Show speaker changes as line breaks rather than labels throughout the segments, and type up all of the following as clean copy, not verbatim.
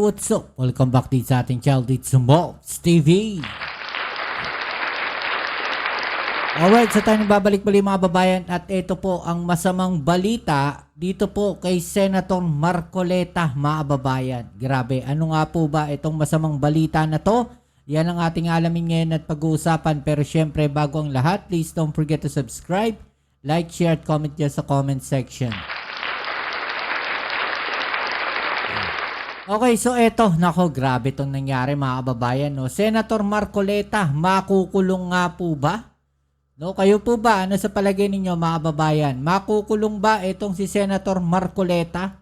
what's up? Welcome back din sa ating channel dito sa Mobs TV. Alright, so tayo babalik muli mga babayan at ito po ang masamang balita dito po kay Senator Marcoleta mga babayan. Grabe, ano nga po ba itong masamang balita na to? Yan ang ating alamin ngayon at pag-uusapan, pero syempre bago ang lahat, please don't forget to subscribe, like, share at comment dyan sa comment section. Okay, so eto, nako, grabe itong nangyari mga kababayan, no? Senator Marcoleta, makukulong nga po ba? No, kayo po ba, ano sa palagay ninyo mga kababayan? Makukulong ba itong si Senator Marcoleta?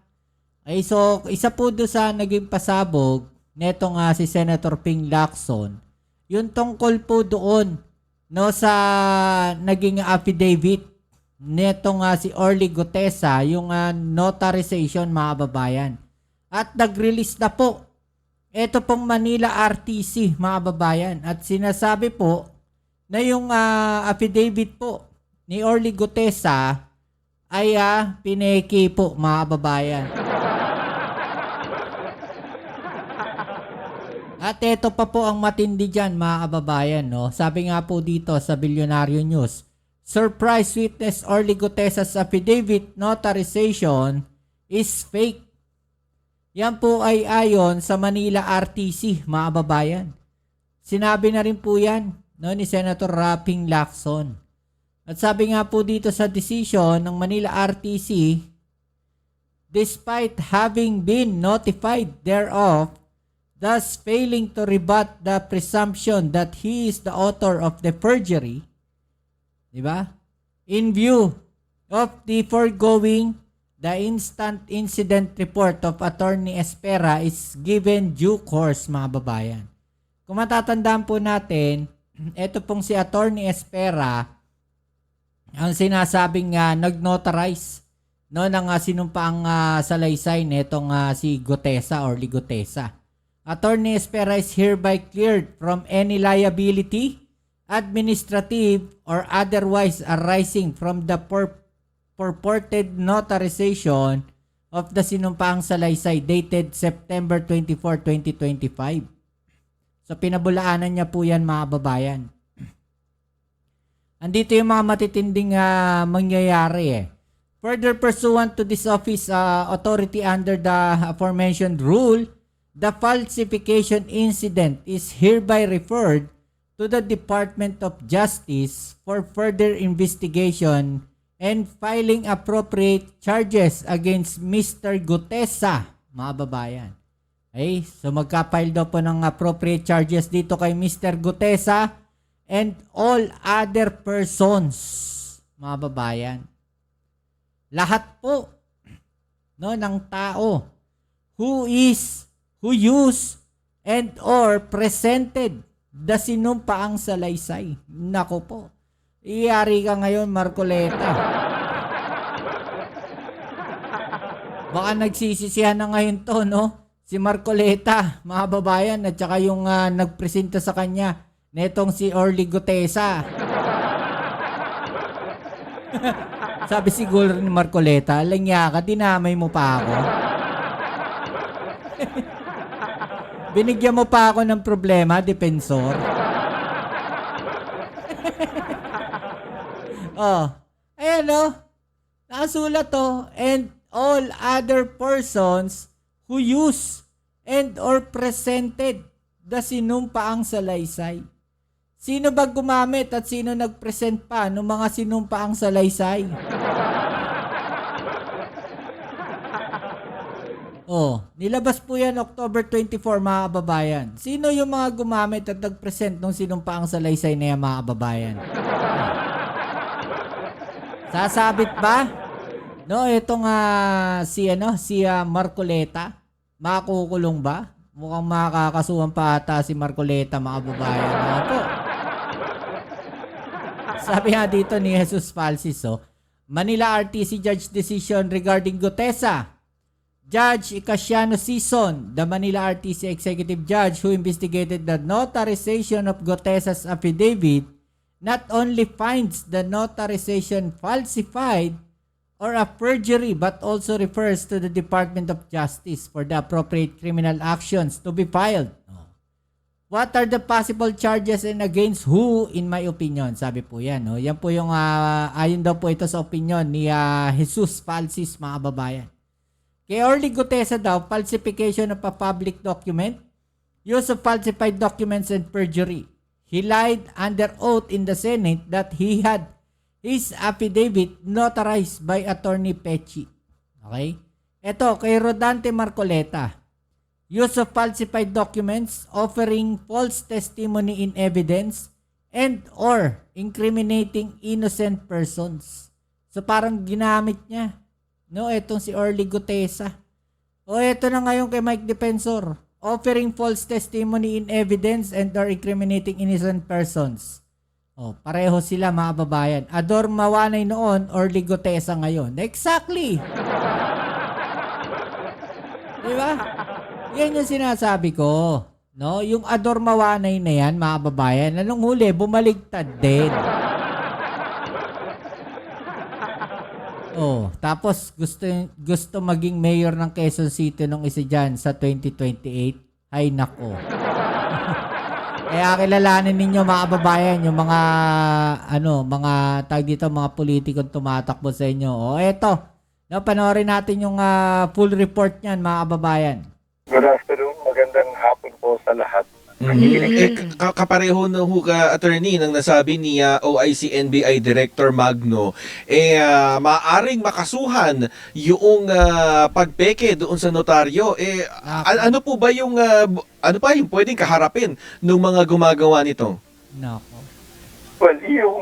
Ay, so, isa po doon sa naging pasabog, neto nga si Senator Ping Lacson, yung tungkol po doon, no, sa naging affidavit, neto nga si Orly Gutesa, yung notarization mga kababayan. At nag-release na po ito pong Manila RTC mga babayan. At sinasabi po na yung affidavit po ni Orly Gutesa ay pineki po mga babayan. At ito pa po ang matindi dyan mga kababayan. No? Sabi nga po dito sa Billionario News, surprise witness Orly Gutesa's affidavit notarization is fake. Yan po ay ayon sa Manila RTC, mga babayan. Sinabi na rin po yan, no, ni Senator Ping Lacson. At sabi nga po dito sa decision ng Manila RTC, despite having been notified thereof, thus failing to rebut the presumption that he is the author of the perjury, di ba? In view of the foregoing, the instant incident report of Attorney Espera is given due course mga babayan. Kung matatandaan po natin, ito pong si Attorney Espera ang sinasabing nag-notarize, no, ng sinumpaang salaysay netong si Gutesa or Gutesa. Attorney Espera is hereby cleared from any liability, administrative or otherwise arising from the purported notarization of the sinumpaang salaysay dated September 24, 2025. So pinabulaanan niya po yan mga babayan. Andito yung mga matitinding mangyayari . Further pursuant to this office authority under the aforementioned rule, the falsification incident is hereby referred to the Department of Justice for further investigation and filing appropriate charges against Mr. Gutesa, mga babayan. Okay, so magka-file daw po ng appropriate charges dito kay Mr. Gutesa and all other persons, mga babayan. Lahat po, no, ng tao who use and or presented the sinumpaang salaysay. Nako po. Iyari ka ngayon, Marcoleta. Baka nagsisisihan na ngayon to, no? Si Marcoleta, mga babayan, at saka yung nagpresenta sa kanya, netong si Orly Gutesa. Sabi siguro ni Marcoleta, langya ka, dinamay mo pa ako. Binigyan mo pa ako ng problema, depensor. Oh, ayan o. Nakasulat to. And all other persons who use and or presented the sinumpaang salaysay. Sino ba gumamit at sino nagpresent pa ng mga sinumpaang salaysay? Oh, nilabas po yan October 24 mga kababayan. Sino yung mga gumamit at nagpresent ng sinumpaang salaysay na yan mga kababayan? Sasabit ba? No, itong si Marcoleta, makukulong ba? Mukhang makakasuhan pa ata si Marcoleta mga babayan. Ano po? Sabi nga dito ni Jesus Falsis, Manila RTC Judge Decision regarding Gutesa. Judge Icasiano Sison, the Manila RTC Executive Judge who investigated the notarization of Gutesa's affidavit, not only finds the notarization falsified, or a perjury but also refers to the Department of Justice for the appropriate criminal actions to be filed. What are the possible charges and against who, in my opinion? Sabi po yan. No? Yan po yung, ayon daw po ito sa opinion ni Jesus Falsis, mga kababayan. Kay Orly Gutesa daw, falsification of a public document, use of falsified documents and perjury. He lied under oath in the Senate that he had his affidavit notarized by Attorney Pechi. Okay? Ito, kay Rodante Marcoleta. Use of falsified documents, offering false testimony in evidence, and or incriminating innocent persons. So parang ginamit niya. No, etong si Orly Gutesa. O eto na ngayon kay Mike Defensor. Offering false testimony in evidence and or incriminating innocent persons. O, pareho sila mga babayan. Ador Mawanay noon, Orly Gutesa ngayon. Exactly! Diba? Yan yung sinasabi ko. No? Yung Ador Mawanay na yan, mga babayan, anong huli, bumaligtad din. Oh, tapos gusto maging mayor ng Quezon City nung isa dyan sa 2028. Ay nako. Kaya kilalanin ninyo mga kababayan yung mga mga tag dito, mga politikong tumatakbo sa inyo. O eto, no, panoorin natin yung full report niyan mga kababayan.
Good afternoon, magandang hapon po sa lahat.
Kapareho na ho ka, attorney, nang nasabi ni OIC NBI Director Magno, maaring makasuhan yung pagpeke doon sa notaryo. Ano po ba yung yung pwedeng kaharapin ng mga gumagawa nito?
Nako.
Well, yung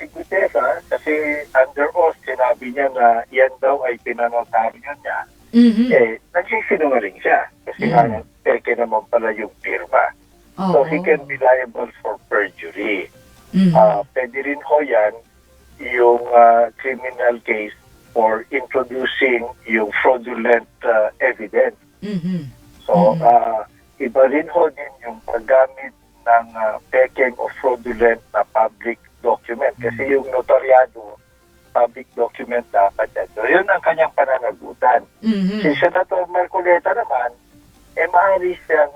si Gutesa, kasi under oath, sinabi niya na yan daw ay pinanotaryo niya. Nagsisinungaling siya. Kasi nga, peke naman pala yung firma. So, he can be liable for perjury. Pwede rin ho yan yung criminal case for introducing yung fraudulent evidence. So, iba rin ho din yung paggamit ng pekeng o fraudulent na public document. Kasi yung notaryado, public document dapat yan. So, yun ang kanyang pananagutan. Si Senator Marcoleta naman, maaari siyang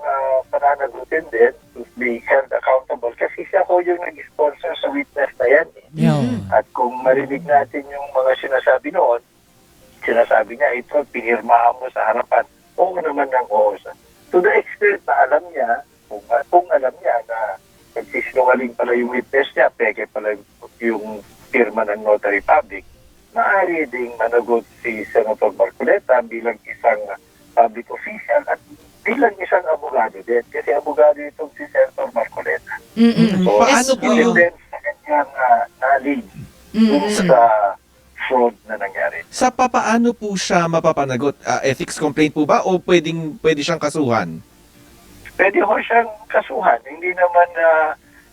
pananagutin din to be held accountable kasi siya ko yung nag-sponsor sa witness na yan. At kung marinig natin yung mga sinasabi noon, sinasabi niya, ito, pinirmahan mo sa harapan. Oo naman ng oo. To the extent na alam niya, kung alam niya na nagsisinungaling pala yung witness niya, peke pala yung firma ng notary public, maaari ding managot si Senator Marcoleta bilang isang public official at bilang isang abogado din. Kasi abogado itong si Senator Marcoleta. So,
paano po yung
sa kanyang knowledge sa fraud na nangyari.
Sa papaano po siya mapapanagot? Ethics complaint po ba o pwede siyang kasuhan?
Pwede ho siyang kasuhan. Hindi naman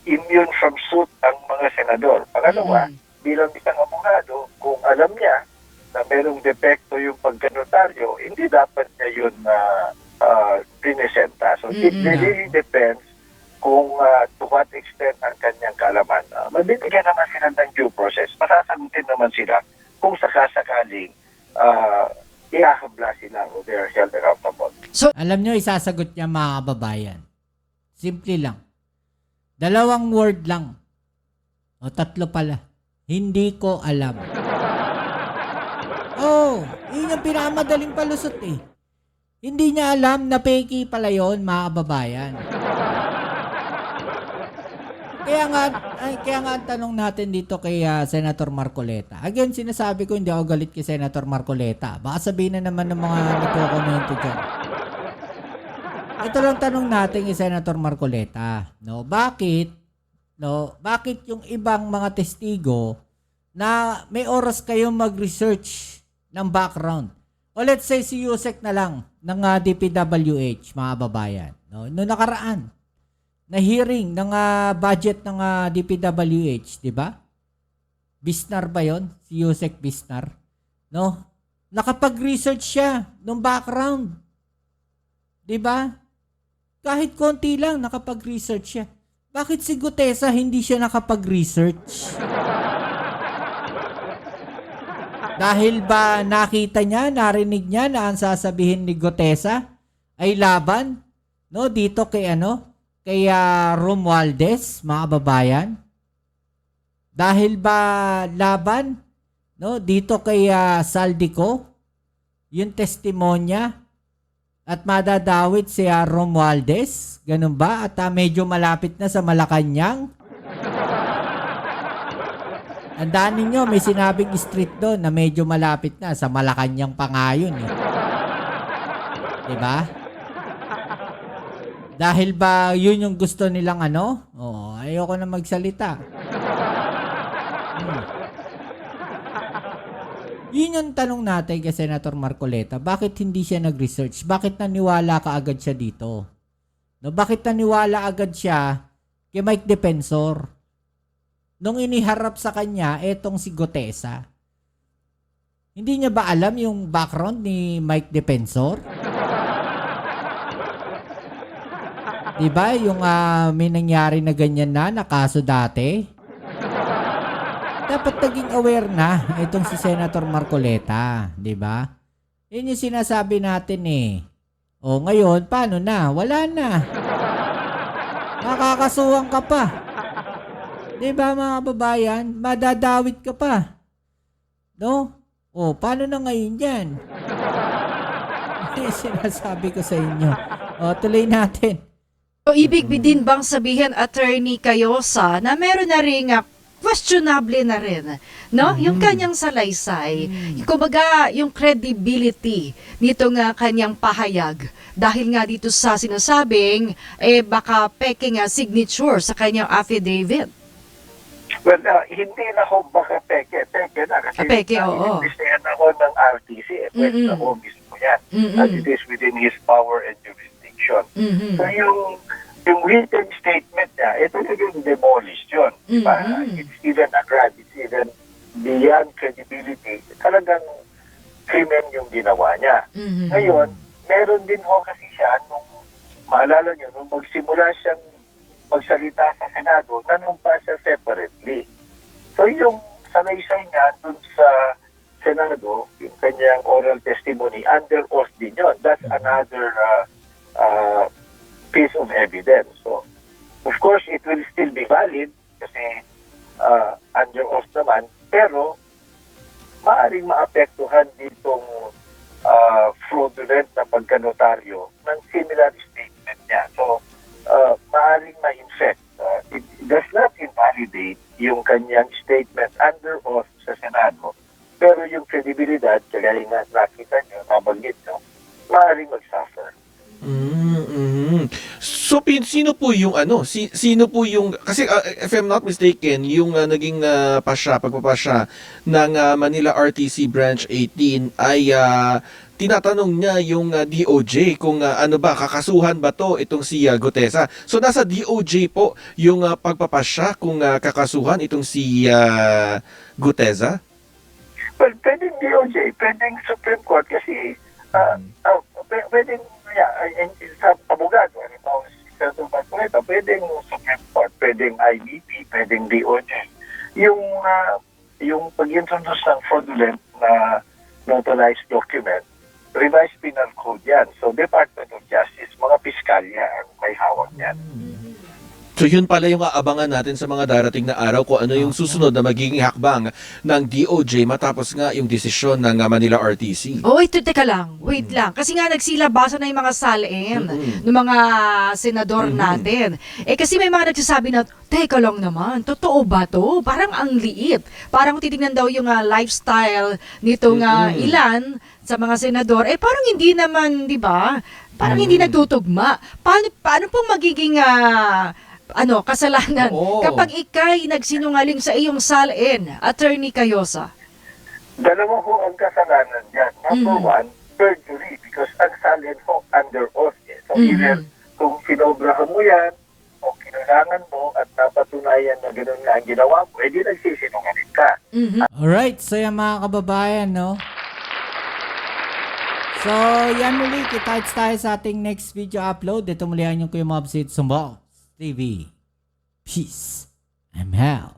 immune from suit ang mga senador. Pangalawa, bilang isang abogado, kung alam niya na merong depekto yung pagkanotaryo, hindi dapat niya yun pinesenta. So, it really depends kung to what extent ang kanyang kaalaman. Mabibigyan naman sila ng due process. Masasagutin naman sila kung sakasakaling ihahabla sila o they are held accountable.
So, alam nyo, isasagot niya mga kababayan. Simple lang. 2 word lang. O 3 pala. Hindi ko alam. Oh, yun yung pinakamadaling palusot eh. Hindi niya alam na peki pala yun, mga kababayan. Kaya nga ang tanong natin dito kay Senator Marcoleta. Again, sinasabi ko hindi ako galit kay Senator Marcoleta. Baka sabihin na naman ng mga nagko-komento dyan. Ito lang tanong natin kay Senator Marcoleta. Bakit yung ibang mga testigo na may oras kayong mag-research ng background? O let's say si Yusek na lang ng DPWH, mga babayan. Noong nakaraan, na hearing ng budget ng DPWH, di ba? Bisnar ba yon? Si Yusek Bisnar. No? Nakapag-research siya ng background. Di ba? Kahit konti lang, nakapag-research siya. Bakit si Gutesa hindi siya nakapag-research? Dahil ba nakita niya, narinig niya na ang sasabihin ni Gutesa ay laban, no, dito kay kay Romualdez, mga kababayan? Dahil ba laban, no, dito kay Saldico, yung testimonya, at madadawit si Romualdez, ganun ba? At medyo malapit na sa Malacanang. Tandaan ninyo, may sinabing street doon na medyo malapit na sa Malacanang pa nga yun. Diba? Dahil ba yun yung gusto nilang ayoko na magsalita. Yun yung tanong natin kay Senator Marcoleta. Bakit hindi siya nag-research? Bakit naniwala ka agad siya dito? No, bakit naniwala agad siya kay Mike Defensor? Nung iniharap sa kanya, etong si Gutesa. Hindi niya ba alam yung background ni Mike Defensor? Diba? Yung may nangyari na ganyan na kaso dati. Dapat naging aware na itong si Senator Marcoleta. Diba? Yun yung sinasabi natin eh. O ngayon, paano na? Wala na. Makakasuhan ka pa. Diba mga babayan? Madadawit ka pa. No? O, paano na ngayon yan? Sinasabi ko sa inyo. O, tuloy natin.
So, ibig din bang sabihin, Attorney Cayosa, na meron na rin questionable na rin, no? Yung kanyang salaysay. Kumbaga, yung credibility nitong kanyang pahayag. Dahil nga dito sa sinasabing, baka peking signature sa kanyang affidavit.
Well, hindi na ho baka peke. Peke na. Kasi
Peke, oo.
inimbestigahan ako ng RTC. Pwede na ho mismo yan. As it is within his power and jurisdiction. So yung written statement niya, ito yung demolished yun. It's even a crime. It's even beyond credibility. Talagang krimen yung ginawa niya. Ngayon, meron din ho kasi siya nung, maalala niyo, nung magsimula siyang magsalita sa Senado, nanumpa siya separately. So yung salaysay niya dun sa Senado, yung kanyang oral testimony, under oath din yun. That's another piece of evidence. So, of course, it will still be valid kasi under oath naman, pero maaaring maapektuhan ditong fraudulent na pagkanotaryo ng similar statement niya. So, maaaring ma-infect. It does not invalidate yung kanyang statement under oath sa Senado. Pero yung credibility, kagaya nga nakita nyo, nabanggit nyo, maaaring mag-suffer.
So, sino po yung sino po yung, kasi if I'm not mistaken, yung naging pagpapasya ng Manila RTC Branch 18 ay tinatanong niya yung DOJ kung kakasuhan ba to itong si Gutesa. So nasa DOJ po yung pagpapasya kung kakasuhan itong si Gutesa?
Well, pwedeng DOJ, pwedeng Supreme Court kasi pwedeng sa abogado, si Senator Marcoleta, pwedeng Supreme Court, pwedeng IBP, pwedeng DOJ. Yung pag-introduce ng fraudulent na notarized document, revised penal code yan. So, Department of Justice, mga piskalya ang may hawak yan.
So yun pala yung aabangan natin sa mga darating na araw kung ano yung susunod na magiging hakbang ng DOJ matapos nga yung desisyon ng Manila RTC.
Oh, teka lang. Wait lang. Kasi nga nagsilabasan na yung mga salin ng mga senador natin. Kasi may mga nagsasabi na, teka lang naman, totoo ba to? Parang ang liit. Parang titignan daw yung lifestyle nitong ilan sa mga senador. Parang hindi naman, di ba? Parang hindi nagtutugma. Paano pong magiging kasalanan kapag ikay nagsinungaling sa iyong salin, Attorney Cayosa?
Dalawa ho ang kasalanan dyan. Number one, perjury, because ang salin ho under oath. So either kung sinobrahan mo yan o kinailangan mo at napatunayan na gano'n nga ang ginawa mo, edi nagsisinungaling ka.
Alright, so yan mga kababayan, no? So, yan muli, kita-kits tayo sa ating next video upload. Ito muli ang inyong Kuya Mobsid Sumbo TV. Peace. I'm out.